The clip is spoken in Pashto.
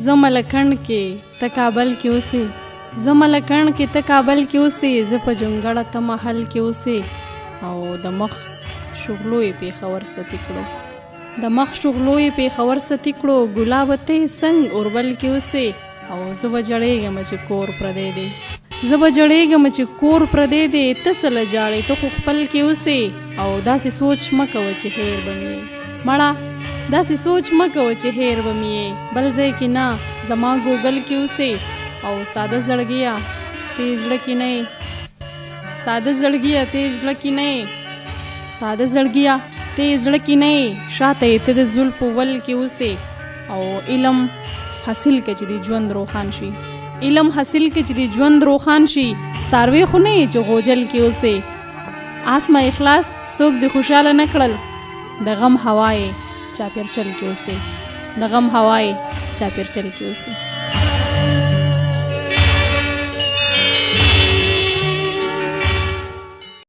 زه ملکڼ کې ته کابل کې اوسې، زه ملکڼ کې ته کابل کې اوسې، زه په جونګړه ته محل کې اوسې، او د مخ شغلو یې پېښور ستی کړو، د مخ شغلو یې پېښور ستی کړو، ګلابه ته څنګ اوربل کې اوسې، او زه به جړېږم چې کور پردی دی، زه به جړېږم چې کور پردی دی، ته څه له جاړې ته خو خپل کې اوسې، او داسې سوچ مه کوه چې هیر به مې مړه، داسې سوچ مه کوه چې هیر به مې بل ځای کې نه، زما ګوګل کې اوسې، او ساده زړګیه ته زړه کې نه یې، ساده زړګیه ته زړه کې نه یې، ساده زړګیه ته زړه کې نه یې، شاته یې ته د زلفو ول کې اوسې، او علم حاصل که چې د ژوند روښان شي، علم حاصل که چې د ژوند روښان شي، ساروی خو نه یې چې غوجل کې اوسې، آسمه اخلاص څوک دې خوشحاله نه کړل، د غم هوا یې چاپېرچل کې اوسې، د غم هوا یې چاپېرچل کې اوسې.